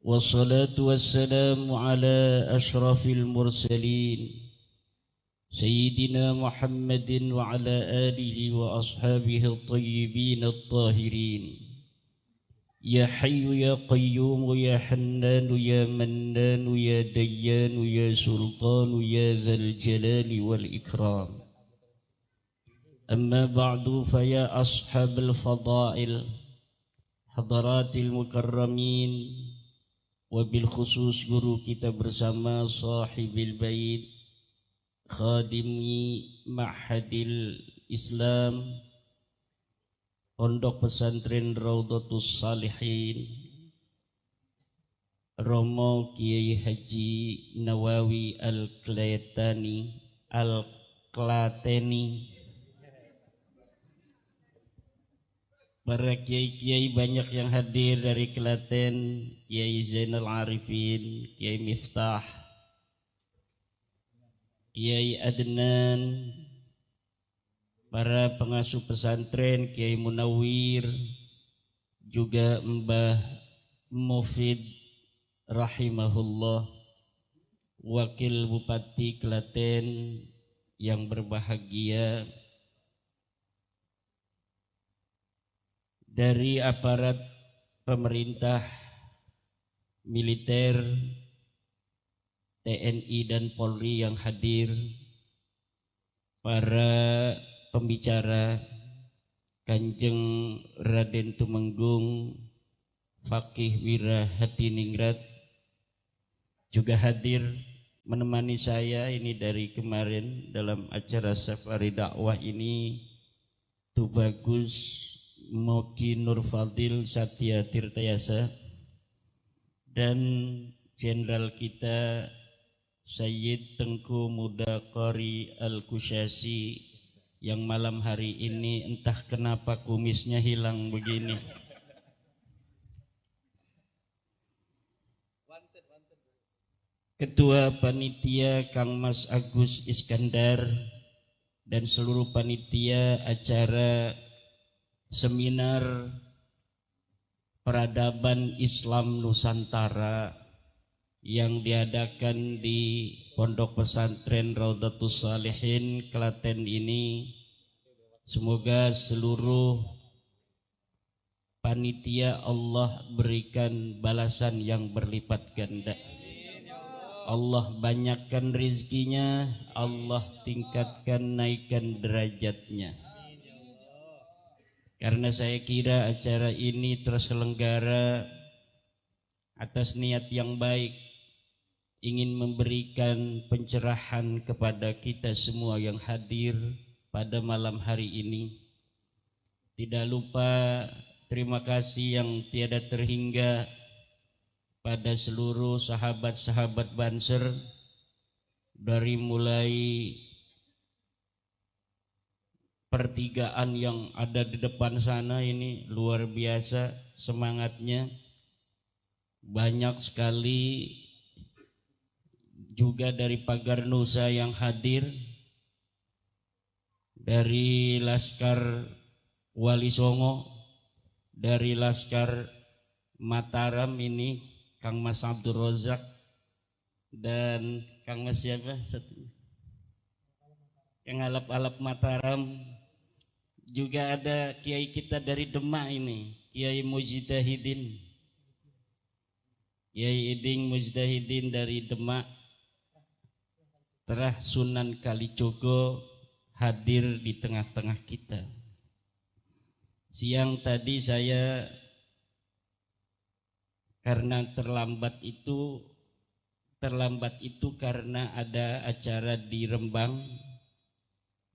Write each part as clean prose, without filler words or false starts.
والصلاة والسلام على أشرف المرسلين سيدنا محمد وعلى آله وأصحابه الطيبين الطاهرين. يا حي يا قيوم يا حنان يا منان يا ديان يا سلطان يا ذا الجلال والإكرام. أما بعد فيا أصحاب الفضائل حضرات المكرمين, wabil khusus guru kita bersama sahibil bait khadimi ma'hadil Islam Pondok Pesantren Raudhatus Shalihin Romo Kiai Haji Nawawi Al-Klateni para kiai-kiai banyak yang hadir dari Klaten, Kiai Zainal Arifin, Kiai Miftah, Kiai Adnan, para pengasuh pesantren, Kiai Munawir, juga Mbah Mufid rahimahullah, Wakil Bupati Klaten yang berbahagia, dari aparat pemerintah, militer, TNI dan Polri yang hadir, para pembicara, Kanjeng Raden Tumenggung, Fakih Wira Hadiningrat juga hadir menemani saya ini dari kemarin dalam acara safari dakwah ini. Tubagus Moki Nur Fadil Satya Tirtayasa dan Jenderal kita Sayyid Tengku Muda Qori Al-Kusyasi yang malam hari ini entah kenapa kumisnya hilang begini. Ketua Panitia Kang Mas Agus Iskandar dan seluruh panitia acara seminar peradaban Islam Nusantara yang diadakan di Pondok Pesantren Raudhatus Shalihin Klaten ini. Semoga seluruh panitia Allah berikan balasan yang berlipat ganda. Allah banyakkan rizkinya, Allah tingkatkan, naikkan derajatnya. Karena saya kira acara ini terselenggara atas niat yang baik, ingin memberikan pencerahan kepada kita semua yang hadir pada malam hari ini. Tidak lupa terima kasih yang tiada terhingga pada seluruh sahabat-sahabat Banser, dari mulai pertigaan yang ada di depan sana ini luar biasa semangatnya, banyak sekali juga dari Pagar Nusa yang hadir, dari Laskar Wali Songo, dari Laskar Mataram ini Kang Mas Abdul Rozak dan Kang Mas siapa satu yang alap-alap Mataram. Juga ada kiai kita dari Demak ini, Kiai Mujtahidin, Kiai Iding Mujtahidin dari Demak, Terah Sunan Kalijogo hadir di tengah-tengah kita. Siang tadi saya karena terlambat itu karena ada acara di Rembang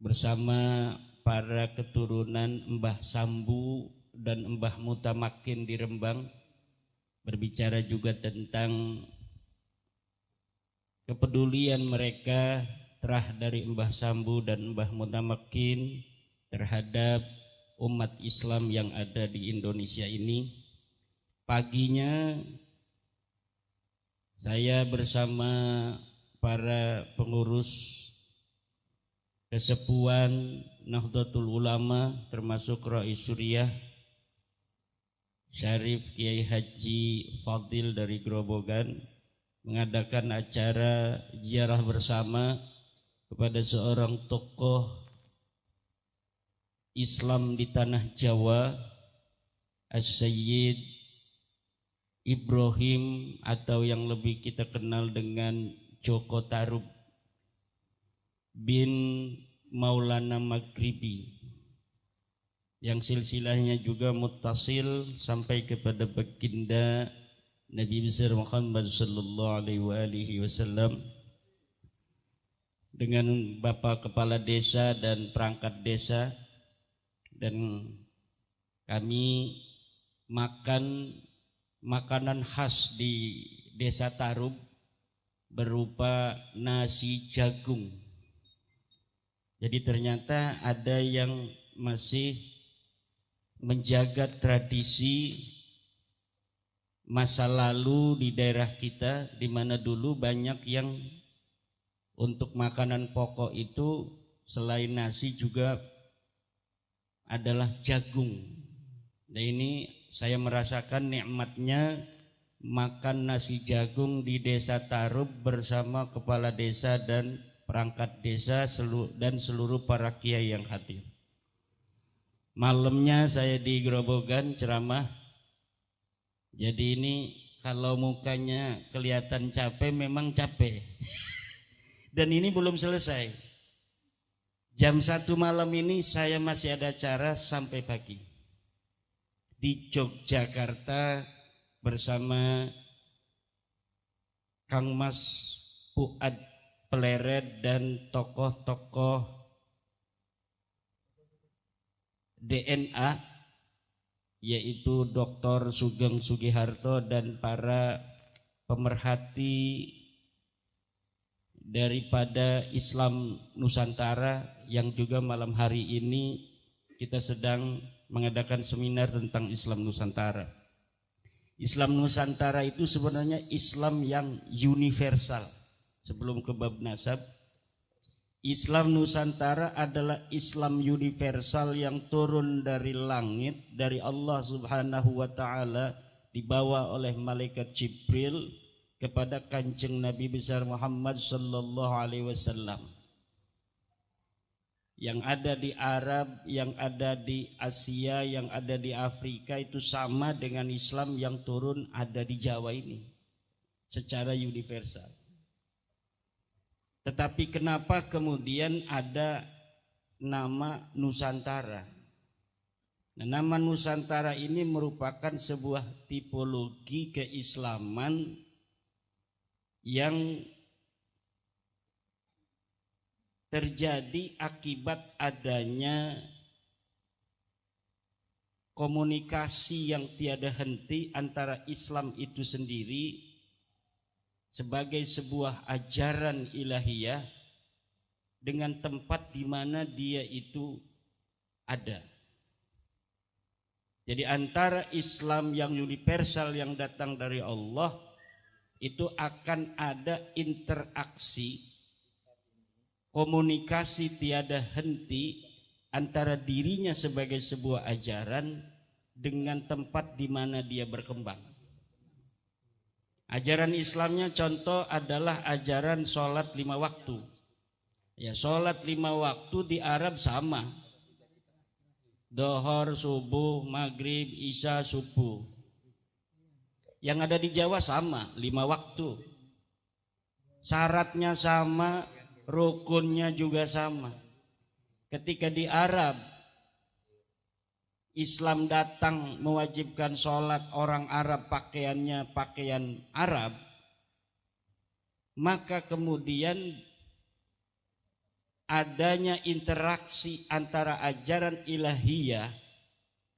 bersama para keturunan Mbah Sambu dan Mbah Mutamakin di Rembang, berbicara juga tentang kepedulian mereka terah dari Mbah Sambu dan Mbah Mutamakin terhadap umat Islam yang ada di Indonesia ini. Paginya saya bersama para pengurus kesepuan Nahdlatul Ulama termasuk Rais Suriah Syarif Kiai Haji Fadil dari Grobogan mengadakan acara ziarah bersama kepada seorang tokoh Islam di tanah Jawa, As-Sayyid Ibrahim atau yang lebih kita kenal dengan Joko Tarub bin Maulana Maghribi, yang silsilahnya juga muttasil sampai kepada baginda Nabi besar Muhammad sallallahu alaihi wasallam, dengan Bapak Kepala Desa dan perangkat desa, dan kami makan makanan khas di Desa Tarub berupa nasi jagung. Jadi ternyata ada yang masih menjaga tradisi masa lalu di daerah kita, di mana dulu banyak yang untuk makanan pokok itu selain nasi juga adalah jagung. Nah, ini saya merasakan nikmatnya makan nasi jagung di Desa Tarub bersama kepala desa dan perangkat desa dan seluruh para kiai yang hadir. Malamnya saya di Grobogan ceramah. Jadi ini kalau mukanya kelihatan capek, memang capek. Dan ini belum selesai. Jam 1 malam ini saya masih ada acara sampai pagi di Yogyakarta bersama Kang Mas Fuad Pleret dan tokoh-tokoh DNA, yaitu Dr. Sugeng Sugiharto dan para pemerhati daripada Islam Nusantara, yang juga malam hari ini kita sedang mengadakan seminar tentang Islam Nusantara. Islam Nusantara itu sebenarnya Islam yang universal. Sebelum ke bab nasab, Islam Nusantara adalah Islam universal yang turun dari langit, dari Allah Subhanahu wa Ta'ala, dibawa oleh malaikat Jibril kepada Kanjeng Nabi besar Muhammad sallallahu alaihi wasallam. Yang ada di Arab, yang ada di Asia, yang ada di Afrika itu sama dengan Islam yang turun ada di Jawa ini secara universal. Tetapi kenapa kemudian ada nama Nusantara? Nah, nama Nusantara ini merupakan sebuah tipologi keislaman yang terjadi akibat adanya komunikasi yang tiada henti antara Islam itu sendiri sebagai sebuah ajaran ilahiyah dengan tempat di mana dia itu ada. Jadi antara Islam yang universal yang datang dari Allah itu akan ada interaksi, komunikasi tiada henti antara dirinya sebagai sebuah ajaran dengan tempat di mana dia berkembang. Ajaran Islamnya contoh adalah ajaran sholat 5 waktu. Ya, sholat 5 waktu di Arab sama. Dohor, subuh, maghrib, isya, subuh. Yang ada di Jawa sama, 5 waktu. Syaratnya sama, rukunnya juga sama. Ketika di Arab Islam datang mewajibkan sholat, orang Arab pakaiannya pakaian Arab, maka kemudian adanya interaksi antara ajaran ilahiyah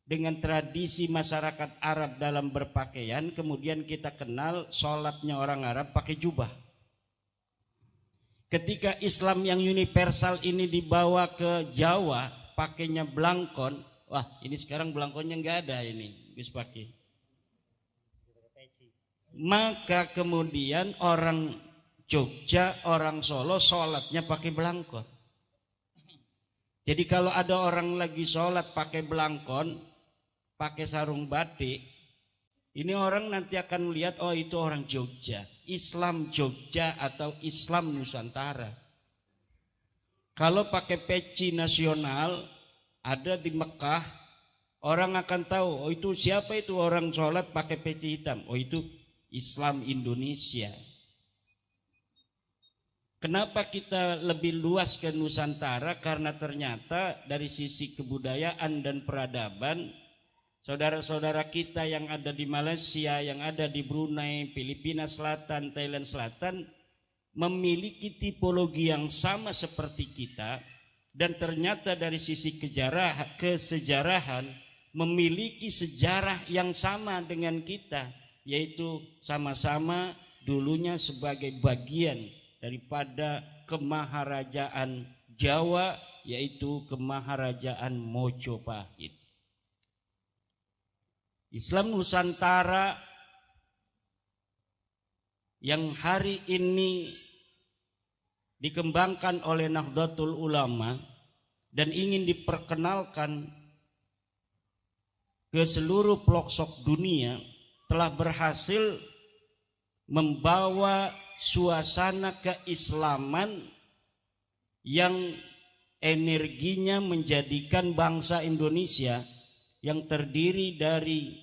dengan tradisi masyarakat Arab dalam berpakaian. Kemudian kita kenal sholatnya orang Arab pakai jubah. Ketika Islam yang universal ini dibawa ke Jawa pakainya blangkon. Wah, ini sekarang belangkonnya nggak ada ini, Gus pakai. Maka kemudian orang Jogja, orang Solo sholatnya pakai belangkon. Jadi kalau ada orang lagi sholat pakai belangkon, pakai sarung batik, Ini orang nanti akan melihat, oh itu orang Jogja, Islam Jogja atau Islam Nusantara. Kalau pakai peci nasional ada di Mekah, orang akan tahu, oh itu siapa itu orang sholat pakai peci hitam, oh itu Islam Indonesia. Kenapa kita lebih luas ke Nusantara? Karena ternyata dari sisi kebudayaan dan peradaban, saudara-saudara kita yang ada di Malaysia, yang ada di Brunei, Filipina Selatan, Thailand Selatan memiliki tipologi yang sama seperti kita, dan ternyata dari sisi kesejarahan memiliki sejarah yang sama dengan kita, yaitu sama-sama dulunya sebagai bagian daripada kemaharajaan Jawa, yaitu kemaharajaan Mojopahit. Islam Nusantara yang hari ini dikembangkan oleh Nahdlatul Ulama dan ingin diperkenalkan ke seluruh pelosok dunia, telah berhasil membawa suasana keislaman yang energinya menjadikan bangsa Indonesia yang terdiri dari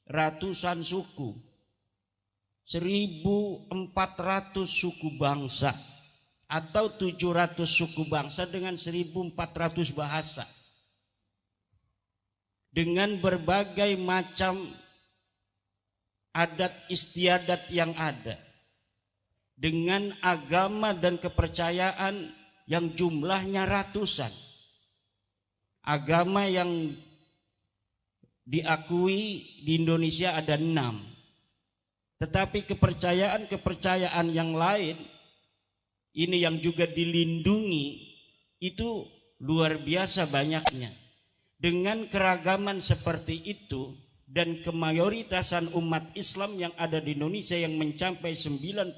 ratusan suku, 1.400 suku bangsa atau 700 suku bangsa dengan 1.400 bahasa, dengan berbagai macam adat istiadat yang ada, dengan agama dan kepercayaan yang jumlahnya ratusan. Agama yang diakui di Indonesia ada 6. Tetapi kepercayaan-kepercayaan yang lain ini yang juga dilindungi itu luar biasa banyaknya. Dengan keragaman seperti itu dan kemayoritasan umat Islam yang ada di Indonesia yang mencapai 90%,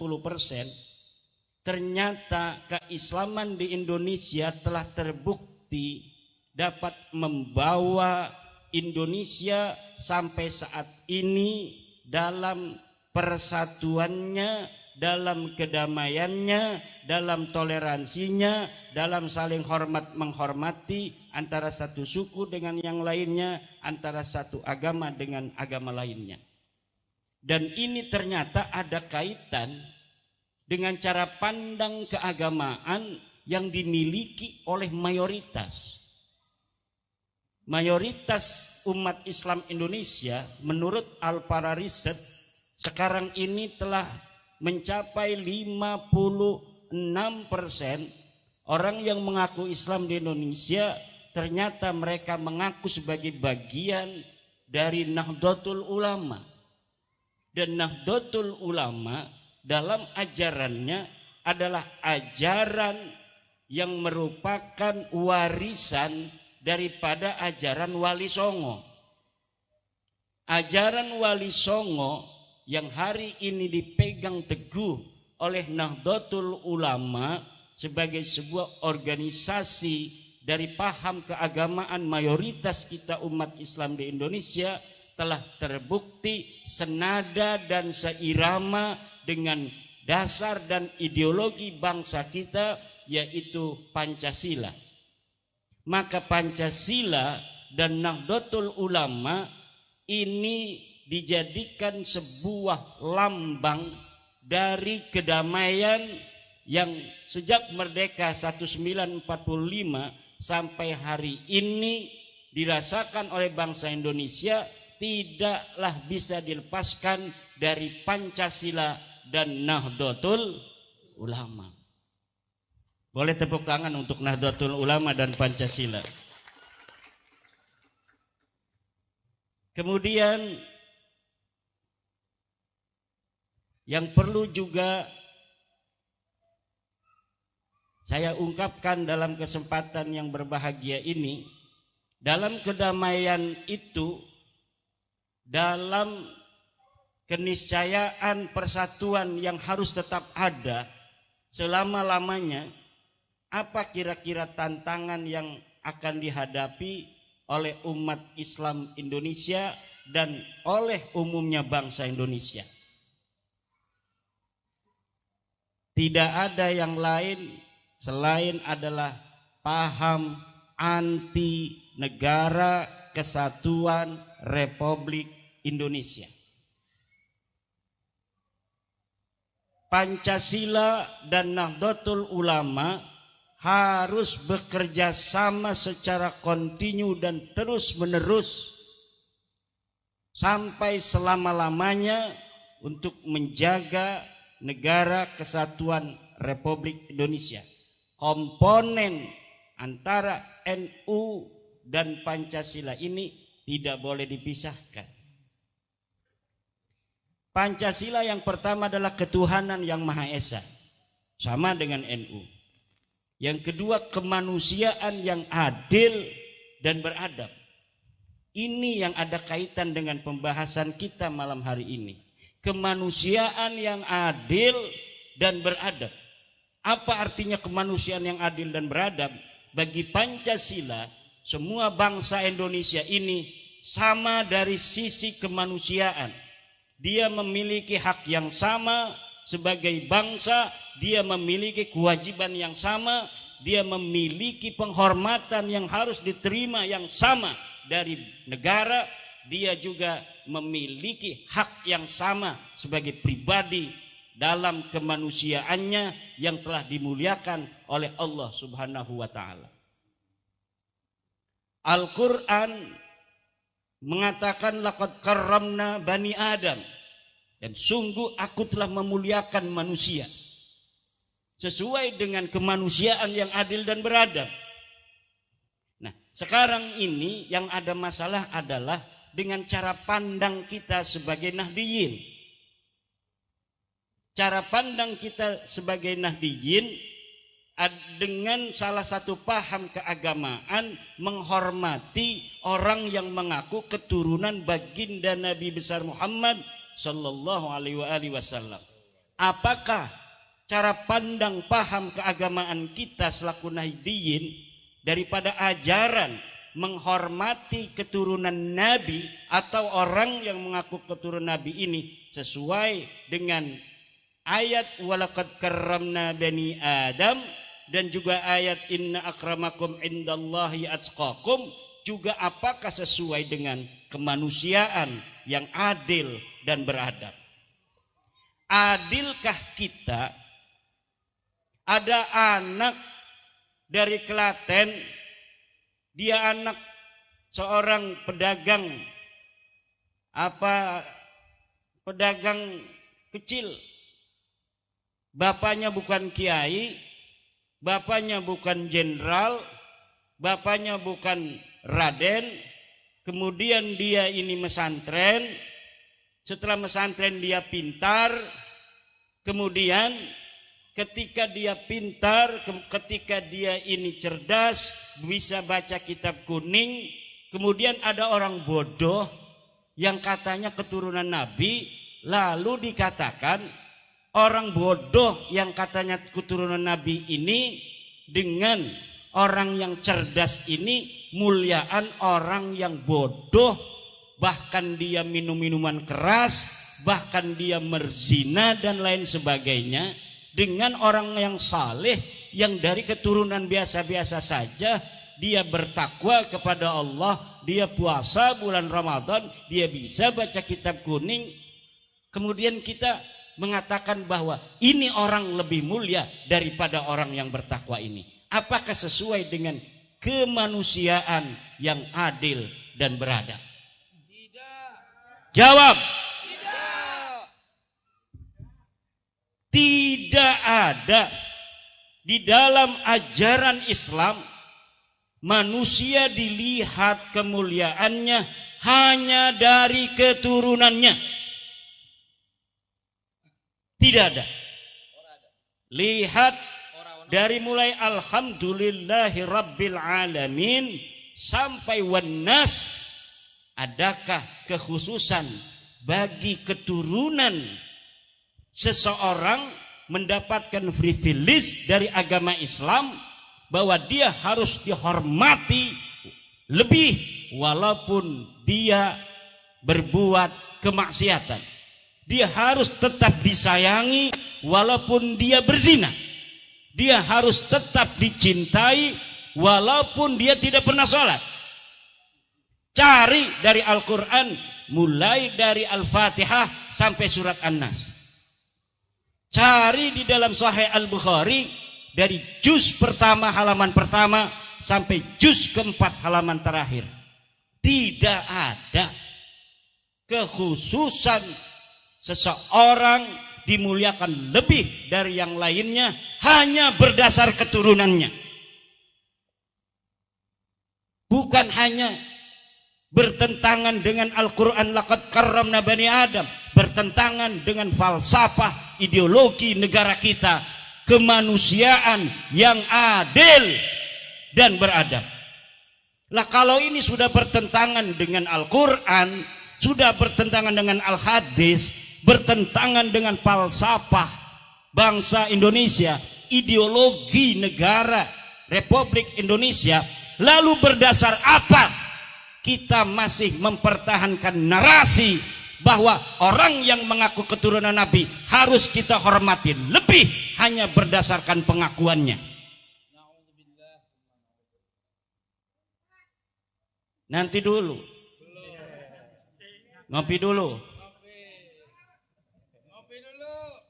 ternyata keislaman di Indonesia telah terbukti dapat membawa Indonesia sampai saat ini dalam persatuannya, dalam kedamaiannya, dalam toleransinya, dalam saling hormat menghormati antara satu suku dengan yang lainnya, antara satu agama dengan agama lainnya. Dan ini ternyata ada kaitan dengan cara pandang keagamaan yang dimiliki oleh mayoritas. Mayoritas umat Islam Indonesia menurut Al-Para Riset sekarang ini telah mencapai 56% orang yang mengaku Islam di Indonesia, ternyata mereka mengaku sebagai bagian dari Nahdlatul Ulama. Dan Nahdlatul Ulama dalam ajarannya adalah ajaran yang merupakan warisan daripada ajaran Wali Songo. Ajaran Wali Songo yang hari ini dipegang teguh oleh Nahdlatul Ulama sebagai sebuah organisasi dari paham keagamaan mayoritas kita umat Islam di Indonesia telah terbukti senada dan seirama dengan dasar dan ideologi bangsa kita, yaitu Pancasila. Maka Pancasila dan Nahdlatul Ulama ini dijadikan sebuah lambang dari kedamaian yang sejak merdeka 1945 sampai hari ini dirasakan oleh bangsa Indonesia, tidaklah bisa dilepaskan dari Pancasila dan Nahdlatul Ulama. Boleh tepuk tangan untuk Nahdlatul Ulama dan Pancasila. Kemudian yang perlu juga saya ungkapkan dalam kesempatan yang berbahagia ini, dalam kedamaian itu, dalam keniscayaan persatuan yang harus tetap ada selama-lamanya, apa kira-kira tantangan yang akan dihadapi oleh umat Islam Indonesia dan oleh umumnya bangsa Indonesia. Tidak ada yang lain selain adalah paham anti negara kesatuan Republik Indonesia. Pancasila dan Nahdlatul Ulama harus bekerja sama secara kontinu dan terus-menerus sampai selama-lamanya untuk menjaga negara kesatuan Republik Indonesia. Komponen antara NU dan Pancasila ini tidak boleh dipisahkan. Pancasila yang pertama adalah ketuhanan yang Maha Esa, sama dengan NU. Yang kedua, kemanusiaan yang adil dan beradab. Ini yang ada kaitan dengan pembahasan kita malam hari ini. Kemanusiaan yang adil dan beradab. Apa artinya kemanusiaan yang adil dan beradab? Bagi Pancasila, semua bangsa Indonesia ini sama dari sisi kemanusiaan. Dia memiliki hak yang sama sebagai bangsa, dia memiliki kewajiban yang sama, dia memiliki penghormatan yang harus diterima yang sama dari negara, dia juga memiliki hak yang sama sebagai pribadi dalam kemanusiaannya yang telah dimuliakan oleh Allah Subhanahu wa taala. Al-Qur'an mengatakan laqad karramna bani Adam, dan sungguh aku telah memuliakan manusia sesuai dengan kemanusiaan yang adil dan beradab. Nah, sekarang ini yang ada masalah adalah dengan cara pandang kita sebagai Nahdiyin. Cara pandang kita sebagai Nahdiyin dengan salah satu paham keagamaan menghormati orang yang mengaku keturunan baginda Nabi besar Muhammad sallallahu alaihi wasallam. Apakah cara pandang paham keagamaan kita selaku Nahdiyin daripada ajaran menghormati keturunan Nabi atau orang yang mengaku keturunan Nabi ini sesuai dengan ayat walaqad karramna bani Adam dan juga ayat inna akramakum indallahi atqakum, juga apakah sesuai dengan kemanusiaan yang adil dan beradab? Adilkah kita? Ada anak dari Klaten, dia anak seorang pedagang pedagang kecil. Bapaknya bukan kiai, bapaknya bukan jenderal, bapaknya bukan raden. Kemudian dia ini mesantren. Setelah mesantren dia pintar. Kemudian ketika dia pintar, ketika dia ini cerdas, bisa baca kitab kuning, kemudian ada orang bodoh yang katanya keturunan Nabi, lalu dikatakan orang bodoh yang katanya keturunan Nabi ini dengan orang yang cerdas ini muliaan orang yang bodoh, bahkan dia minum minuman keras, bahkan dia merzina dan lain sebagainya, dengan orang yang saleh yang dari keturunan biasa-biasa saja, dia bertakwa kepada Allah, dia puasa bulan Ramadan, dia bisa baca kitab kuning, kemudian kita mengatakan bahwa ini orang lebih mulia daripada orang yang bertakwa ini. Apakah sesuai dengan kemanusiaan yang adil dan beradab? Tidak. Jawab. Tidak. Tidak ada di dalam ajaran Islam manusia dilihat kemuliaannya hanya dari keturunannya. Tidak ada. Lihat dari mulai alhamdulillahi rabbil alamin sampai wannas, adakah kekhususan bagi keturunan seseorang mendapatkan privilege dari agama Islam bahwa dia harus dihormati lebih walaupun dia berbuat kemaksiatan. Dia harus tetap disayangi walaupun dia berzina. Dia harus tetap dicintai walaupun dia tidak pernah sholat. Cari dari Al-Quran, mulai dari Al-Fatihah sampai surat An-Nas. Cari di dalam Sahih Al-Bukhari, dari juz pertama halaman pertama sampai juz keempat halaman terakhir. Tidak ada kekhususan seseorang dimuliakan lebih dari yang lainnya hanya berdasar keturunannya. Bukan hanya bertentangan dengan Al-Quran, laqad karramna bani Adam, bertentangan dengan falsafah ideologi negara kita, kemanusiaan yang adil dan beradab. Lah kalau ini sudah bertentangan dengan Al-Quran, sudah bertentangan dengan Al-Hadis, bertentangan dengan falsafah bangsa Indonesia, ideologi negara Republik Indonesia, lalu berdasar apa kita masih mempertahankan narasi bahwa orang yang mengaku keturunan Nabi harus kita hormati lebih hanya berdasarkan pengakuannya? Nanti dulu, ngopi dulu.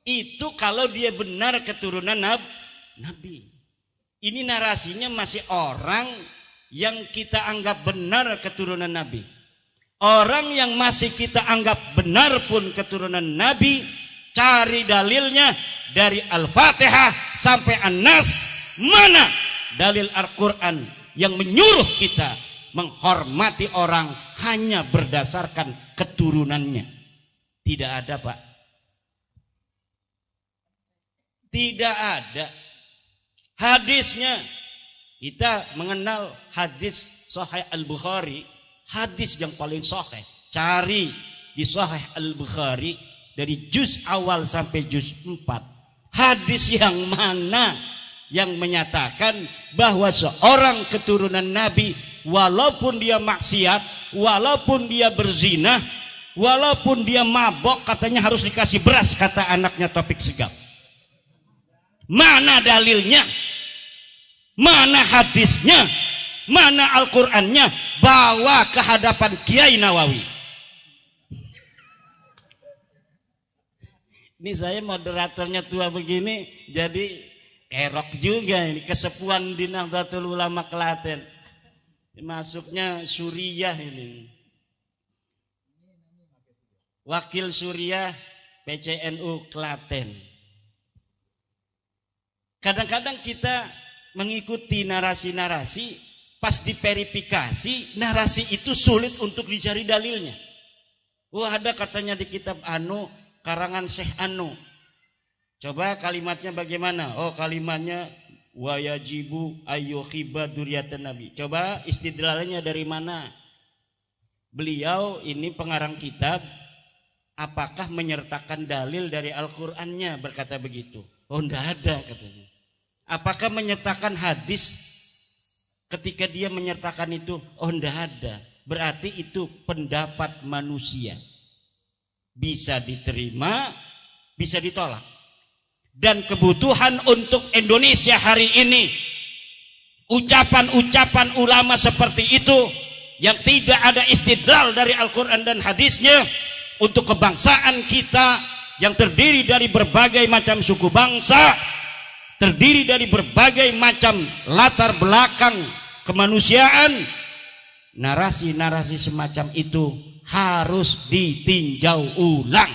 Itu kalau dia benar keturunan Nabi. Ini narasinya masih orang yang kita anggap benar keturunan Nabi. Orang yang masih kita anggap benar pun keturunan Nabi, cari dalilnya dari Al-Fatihah sampai An-Nas. Mana dalil Al-Quran yang menyuruh kita menghormati orang hanya berdasarkan keturunannya? Tidak ada, Pak. Tidak ada. Hadisnya, kita mengenal hadis Sahih Al-Bukhari, hadis yang paling sahih. Cari di Sahih Al-Bukhari dari juz awal sampai juz 4. Hadis yang mana yang menyatakan bahwa seorang keturunan Nabi, walaupun dia maksiat, walaupun dia berzina, walaupun dia mabok, katanya harus dikasih beras, kata anaknya Taufik Segaf. Mana dalilnya? Mana hadisnya? Mana Al-Qur'annya? Bawa ke hadapan Kiai Nawawi. Ini saya moderatornya tua begini, jadi erok juga ini, kesepuan di Nahdlatul Ulama Klaten. Masuknya Suriah ini. Wakil Suriah PCNU Klaten. Kadang-kadang kita mengikuti narasi-narasi, pas diverifikasi narasi itu sulit untuk dicari dalilnya. Wah, ada katanya di kitab anu karangan Syekh anu. Coba kalimatnya bagaimana? Oh, kalimatnya wa yajibu ayyuhibba dzurriyyatan nabi. Coba istidlalnya dari mana? Beliau ini pengarang kitab, apakah menyertakan dalil dari Al-Qur'annya, berkata begitu? Oh, enggak ada katanya. Apakah menyertakan hadis ketika dia menyertakan itu? Oh, enggak ada. Berarti itu pendapat manusia. Bisa diterima, bisa ditolak. Dan kebutuhan untuk Indonesia hari ini, ucapan-ucapan ulama seperti itu yang tidak ada istidlal dari Al-Quran dan hadisnya, untuk kebangsaan kita yang terdiri dari berbagai macam suku bangsa, terdiri dari berbagai macam latar belakang kemanusiaan, narasi-narasi semacam itu harus ditinjau ulang.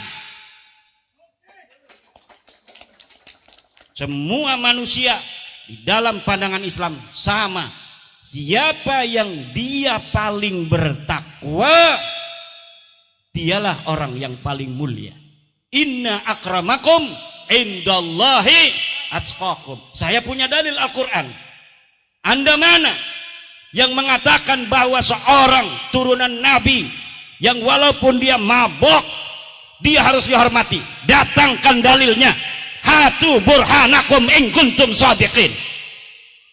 Semua manusia di dalam pandangan Islam sama. Siapa yang dia paling bertakwa, dialah orang yang paling mulia. Inna akramakum indallahi atqakum. Saya punya dalil Al-Quran. Anda mana yang mengatakan bahwa seorang turunan Nabi yang walaupun dia mabok, dia harus dihormati? Datangkan dalilnya. Hatu burhanakum in kuntum shadiqin.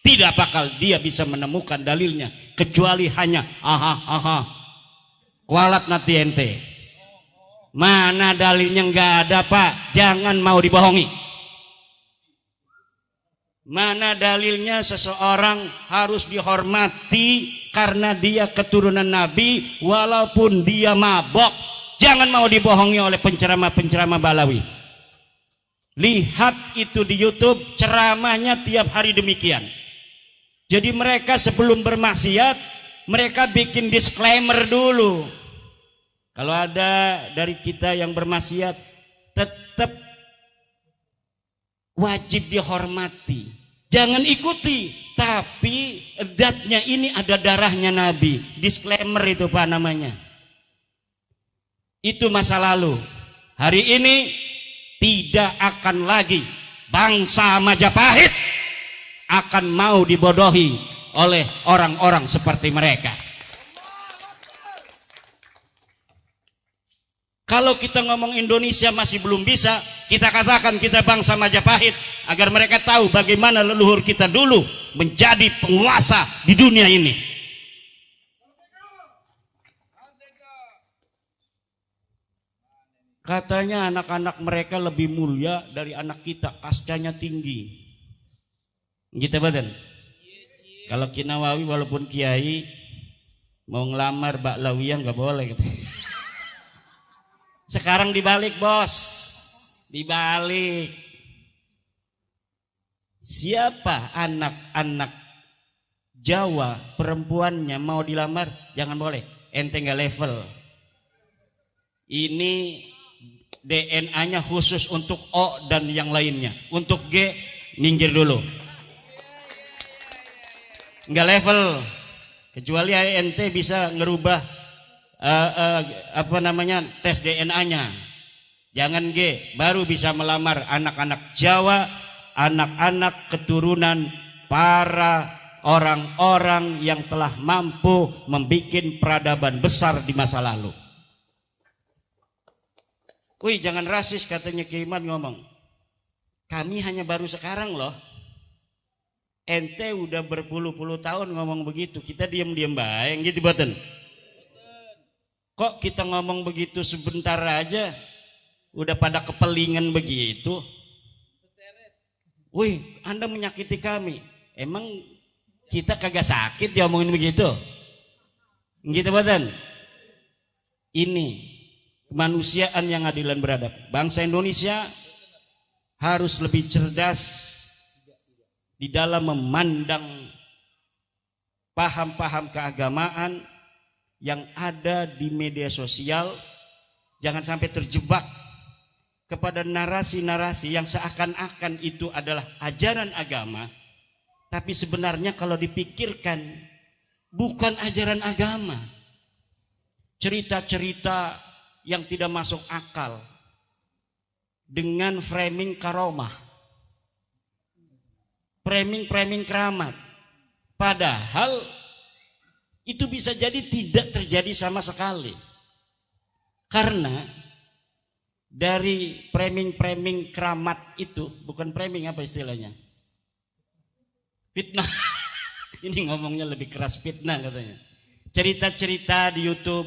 Tidak bakal dia bisa menemukan dalilnya kecuali hanya aha Kualat nanti ente. Mana dalilnya? Nggak ada Pak, jangan mau dibohongi. Mana dalilnya seseorang harus dihormati karena dia keturunan Nabi walaupun dia mabok? Jangan mau dibohongi oleh penceramah-penceramah Balawi. Lihat itu di YouTube, ceramahnya tiap hari demikian. Jadi mereka sebelum bermaksiat, mereka bikin disclaimer dulu. Kalau ada dari kita yang bermaksiat, tetap wajib dihormati. Jangan ikuti, tapi zatnya ini ada darahnya Nabi. Disclaimer itu Pak namanya. Itu masa lalu. Hari ini tidak akan lagi bangsa Majapahit akan mau dibodohi oleh orang-orang seperti mereka. Kalau kita ngomong Indonesia masih belum bisa, kita katakan kita bangsa Majapahit agar mereka tahu bagaimana leluhur kita dulu menjadi penguasa di dunia ini. Katanya anak-anak mereka lebih mulia dari anak kita, kastanya tinggi. Gitu badan. Kalau Kinawawi walaupun kiai mau ngelamar Mbak Lawiyah nggak boleh gitu. Sekarang dibalik bos, dibalik. Siapa anak-anak Jawa perempuannya mau dilamar jangan boleh, ente nggak level. Ini DNA-nya khusus untuk O dan yang lainnya. Untuk G minggir dulu, nggak level. Kecuali ente bisa ngerubah tes DNA-nya. Jangan G, baru bisa melamar anak-anak Jawa, anak-anak keturunan para orang-orang yang telah mampu membuat peradaban besar di masa lalu. Wih, jangan rasis katanya Kiai Iman ngomong. Kami hanya baru sekarang loh. Ente udah berpuluh-puluh tahun ngomong begitu, kita diam-diam baik gitu boten. Kok kita ngomong begitu sebentar aja udah pada kepelingan begitu? Wih, Anda menyakiti kami. Emang kita kagak sakit diomongin begitu? Gitu badan. Ini kemanusiaan yang adil dan beradab. Bangsa Indonesia harus lebih cerdas di dalam memandang paham-paham keagamaan yang ada di media sosial. Jangan sampai terjebak kepada narasi-narasi yang seakan-akan itu adalah ajaran agama, tapi sebenarnya kalau dipikirkan bukan ajaran agama. Cerita-cerita yang tidak masuk akal dengan framing karomah, framing keramat, padahal itu bisa jadi tidak terjadi sama sekali. Karena dari framing keramat itu, bukan framing apa istilahnya? Fitnah. Ini ngomongnya lebih keras, fitnah katanya. Cerita-cerita di YouTube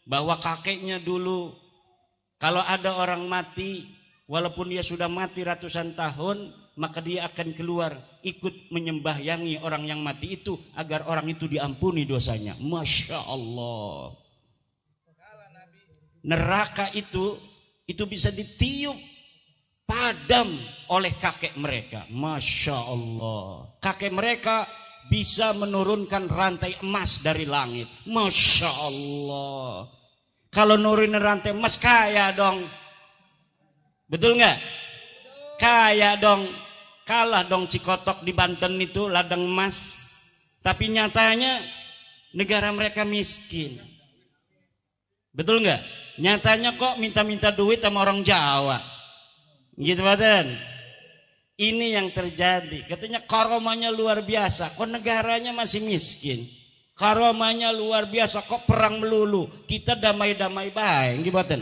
bahwa kakeknya dulu kalau ada orang mati, walaupun dia sudah mati ratusan tahun, maka dia akan keluar ikut menyembahyangi orang yang mati itu agar orang itu diampuni dosanya. Masya Allah. Neraka itu bisa ditiup padam oleh kakek mereka. Masya Allah. Kakek mereka bisa menurunkan rantai emas dari langit. Masya Allah. Kalau nurunin rantai emas kaya dong. Betul nggak? Kaya dong. Kalah dong Cikotok di Banten itu ladang emas. Tapi nyatanya negara mereka miskin. Betul nggak? Nyatanya kok minta-minta duit sama orang Jawa. Gitu badan. Ini yang terjadi. Katanya karomanya luar biasa. Kok negaranya masih miskin? Karomanya luar biasa. Kok perang melulu? Kita damai-damai baik. Gitu badan.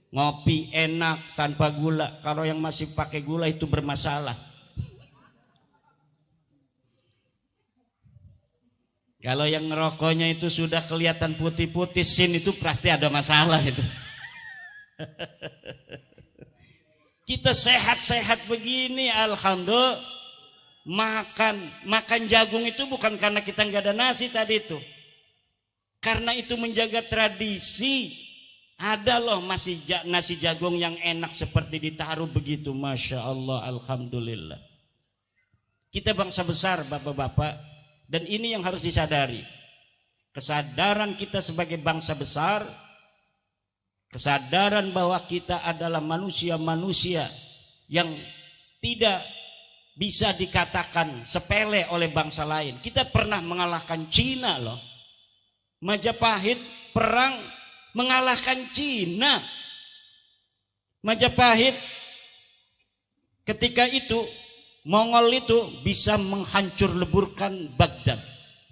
Ngopi enak tanpa gula. Kalau yang masih pakai gula itu bermasalah. Kalau yang ngerokoknya itu sudah kelihatan putih-putih sin itu pasti ada masalah itu. Kita sehat-sehat begini, alhamdulillah. Makan jagung itu bukan karena kita nggak ada nasi tadi itu. Karena itu menjaga tradisi. Ada loh masih nasi jagung yang enak seperti ditaruh begitu, masya Allah, alhamdulillah. Kita bangsa besar, bapak-bapak. Dan ini yang harus disadari. Kesadaran kita sebagai bangsa besar, kesadaran bahwa kita adalah manusia-manusia yang tidak bisa dikatakan sepele oleh bangsa lain. Kita pernah mengalahkan Cina loh. Majapahit perang mengalahkan Cina. Majapahit ketika itu Mongol itu bisa menghancur leburkan Baghdad,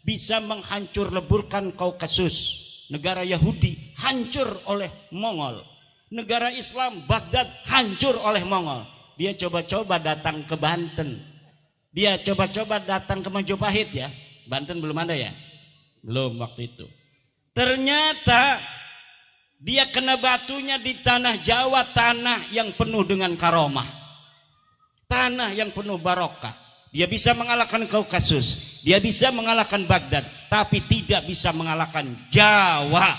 bisa menghancur leburkan Kaukasus. Negara Yahudi hancur oleh Mongol. Negara Islam Baghdad hancur oleh Mongol. Dia coba-coba datang ke Banten. Dia coba-coba datang ke Majapahit ya. Banten belum ada ya? Belum waktu itu. Ternyata dia kena batunya di tanah Jawa, tanah yang penuh dengan karomah. Tanah yang penuh barokah. Dia bisa mengalahkan Kaukasus, dia bisa mengalahkan Baghdad, tapi tidak bisa mengalahkan Jawa.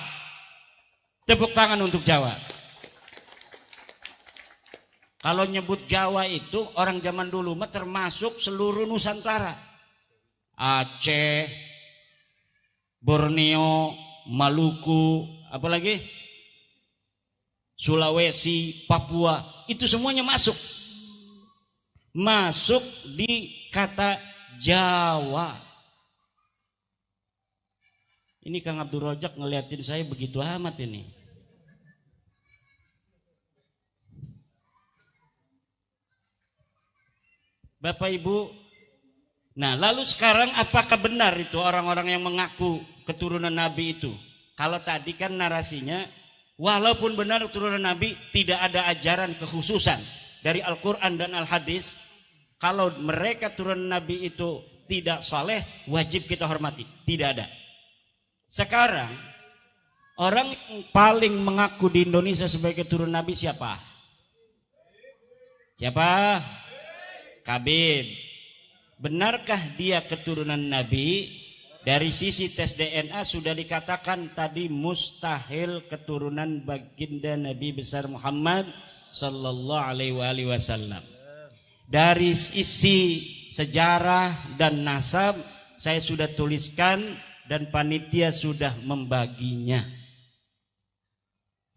Tepuk tangan untuk Jawa. Kalau nyebut Jawa itu orang zaman dulu mah termasuk seluruh Nusantara. Aceh, Borneo, Maluku, apalagi Sulawesi, Papua, itu semuanya masuk di kata Jawa. Ini Kang Abdul Rojak ngeliatin saya begitu amat ini. Bapak Ibu, nah lalu sekarang apakah benar itu orang-orang yang mengaku keturunan Nabi itu? Kalau tadi kan narasinya, walaupun benar keturunan Nabi, tidak ada ajaran kekhususan dari Al-Quran dan Al-Hadis. Kalau mereka turunan Nabi itu tidak saleh, wajib kita hormati. Tidak ada. Sekarang orang yang paling mengaku di Indonesia sebagai keturunan Nabi siapa? Siapa? Habib. Benarkah dia keturunan Nabi? Dari sisi tes DNA sudah dikatakan tadi mustahil keturunan baginda Nabi besar Muhammad sallallahu alaihi wasallam. Dari isi sejarah dan nasab saya sudah tuliskan dan panitia sudah membaginya.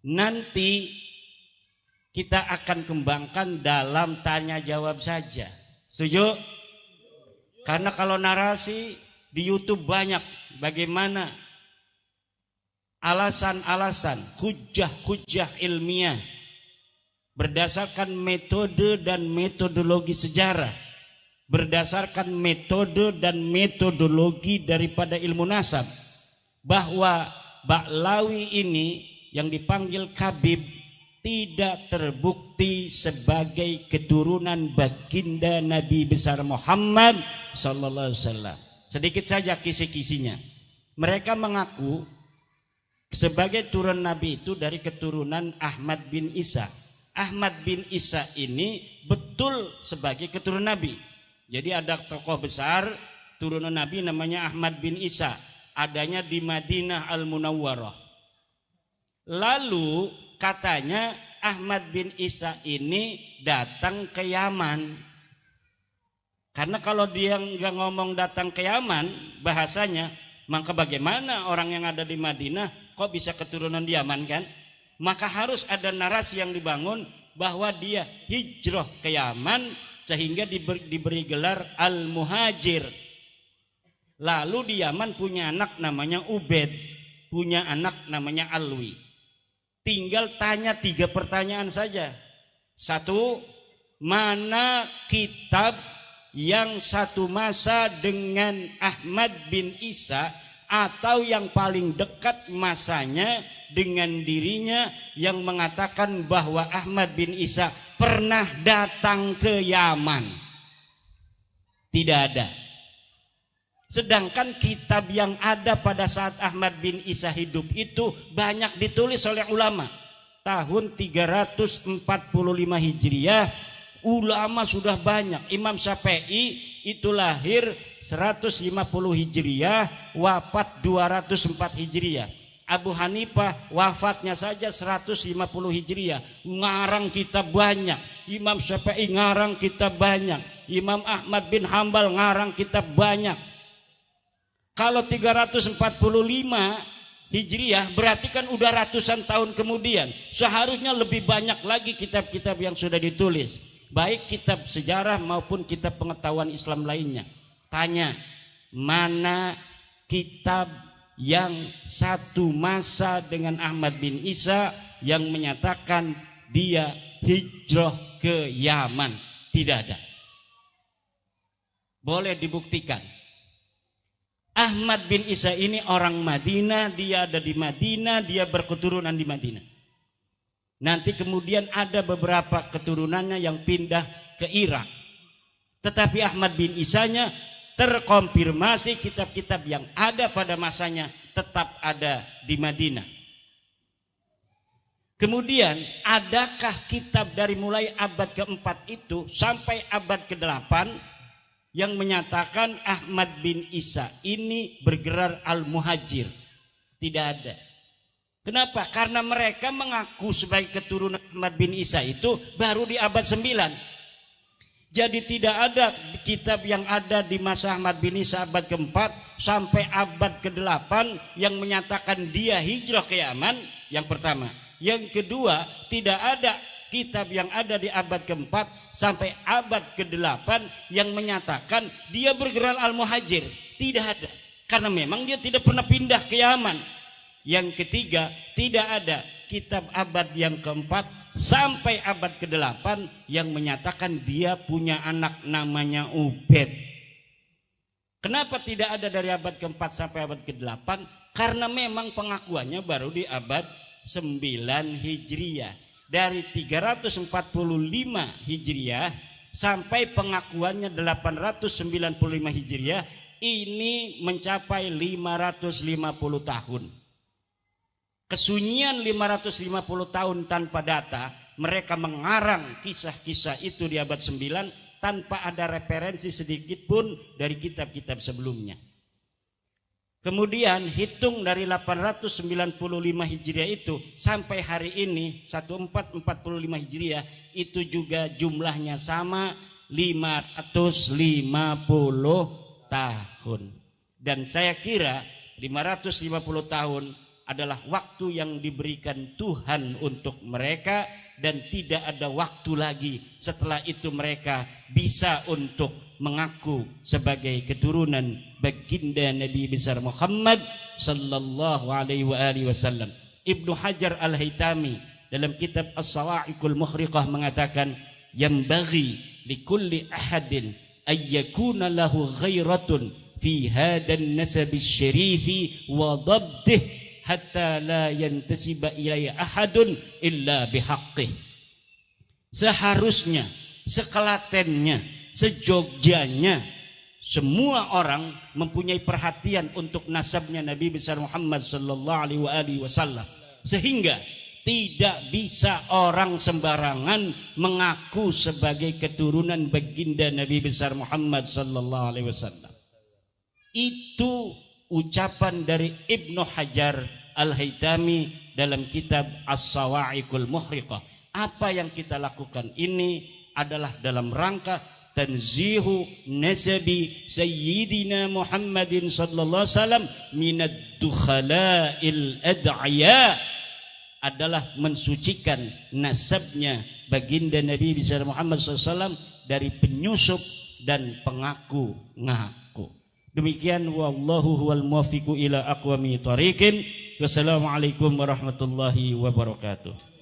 Nanti kita akan kembangkan dalam tanya jawab saja. Setuju? Karena kalau narasi di YouTube banyak bagaimana alasan-alasan, hujah-hujah ilmiah berdasarkan metode dan metodologi sejarah, berdasarkan metode dan metodologi daripada ilmu nasab, bahwa Ba'lawi ini yang dipanggil Khabib tidak terbukti sebagai keturunan baginda Nabi besar Muhammad sallallahu alaihi wasallam. Sedikit saja kisi-kisinya. Mereka mengaku sebagai turun Nabi itu dari keturunan Ahmad bin Isa. Ahmad bin Isa ini betul sebagai keturunan Nabi. Jadi ada tokoh besar turunan Nabi namanya Ahmad bin Isa. Adanya di Madinah Al-Munawwarah. Lalu katanya Ahmad bin Isa ini datang ke Yaman. Karena kalau dia nggak ngomong datang ke Yaman bahasanya, maka bagaimana orang yang ada di Madinah kok bisa keturunan di Yaman kan? Maka harus ada narasi yang dibangun bahwa dia hijrah ke Yaman sehingga diberi gelar Al-Muhajir. Lalu di Yaman punya anak namanya Ubed, punya anak namanya Alwi. Tinggal tanya 3 pertanyaan saja. 1, mana kitab yang satu masa dengan Ahmad bin Isa atau yang paling dekat masanya dengan dirinya yang mengatakan bahwa Ahmad bin Isa pernah datang ke Yaman? Tidak ada. Sedangkan kitab yang ada pada saat Ahmad bin Isa hidup itu banyak ditulis oleh ulama. Tahun 345 Hijriah ulama sudah banyak. Imam Syafi'i itu lahir 150 Hijriah, wafat 204 Hijriah. Abu Hanifah wafatnya saja 150 Hijriah. Ngarang kitab banyak. Imam Syafi'i ngarang kitab banyak. Imam Ahmad bin Hambal ngarang kitab banyak. Kalau 345 Hijriah berarti kan udah ratusan tahun kemudian. Seharusnya lebih banyak lagi kitab-kitab yang sudah ditulis. Baik kitab sejarah maupun kitab pengetahuan Islam lainnya. Tanya, mana kitab yang satu masa dengan Ahmad bin Isa yang menyatakan dia hijrah ke Yaman? Tidak ada. Boleh dibuktikan. Ahmad bin Isa ini orang Madinah, dia ada di Madinah, dia berketurunan di Madinah. Nanti kemudian ada beberapa keturunannya yang pindah ke Irak. Tetapi Ahmad bin Isanya terkonfirmasi kitab-kitab yang ada pada masanya tetap ada di Madinah. Kemudian adakah kitab dari mulai abad keempat itu sampai abad ke-8 yang menyatakan Ahmad bin Isa ini bergelar al-muhajir? Tidak ada. Kenapa? Karena mereka mengaku sebagai keturunan Ahmad bin Isa itu baru di abad 9. Jadi tidak ada kitab yang ada di masa Ahmad bin Isa abad keempat sampai abad ke-8 yang menyatakan dia hijrah ke Yaman. Yang pertama. Yang kedua, tidak ada kitab yang ada di abad keempat sampai abad ke-8 yang menyatakan dia bergelar al-muhajir. Tidak ada. Karena memang dia tidak pernah pindah ke Yaman. Yang ketiga, tidak ada kitab abad yang keempat sampai abad ke-8 yang menyatakan dia punya anak namanya Ubaid. Kenapa tidak ada dari abad keempat sampai abad ke-8? Karena memang pengakuannya baru di abad 9 Hijriah. Dari 345 Hijriah sampai pengakuannya 895 Hijriah ini mencapai 550 tahun. Kesunyian 550 tahun tanpa data, mereka mengarang kisah-kisah itu di abad 9 tanpa ada referensi sedikit pun dari kitab-kitab sebelumnya. Kemudian hitung dari 895 Hijriah itu sampai hari ini 1445 Hijriah itu juga jumlahnya sama 550 tahun. Dan saya kira 550 tahun adalah waktu yang diberikan Tuhan untuk mereka dan tidak ada waktu lagi setelah itu mereka bisa untuk mengaku sebagai keturunan baginda Nabi besar Muhammad sallallahu alaihi wasallam. Ibnu Hajar Al-Haytami dalam kitab As-Sawa'iqul Mukhriqah mengatakan yambaghi likulli ahadin ayyakuna lahu ghairatun fi hadan nasabi syarifi wa dabdih hatta la yantasiba ilaihi ahadun illa bihaqqih. Seharusnya, sekelatennya, sejogjanya semua orang mempunyai perhatian untuk nasabnya Nabi besar Muhammad sallallahu alaihi wasallam, sehingga tidak bisa orang sembarangan mengaku sebagai keturunan baginda Nabi besar Muhammad sallallahu alaihi wasallam. Itu ucapan dari Ibnu Hajar Al-Haytami dalam kitab As-Sawa'iqul Mukhriqah. Apa yang kita lakukan ini adalah dalam rangka tanzihu nasabi sayyidina Muhammadin sallallahu alaihi wasallam minad dukhala'il ad'iya, adalah mensucikan nasabnya baginda Nabi besar Muhammad sallallahu alaihi wasallam dari penyusup dan pengaku-ngaku. Demikian, wallahu huwal muwaffiqu ila aqwami thariqin. Wassalamualaikum warahmatullahi wabarakatuh.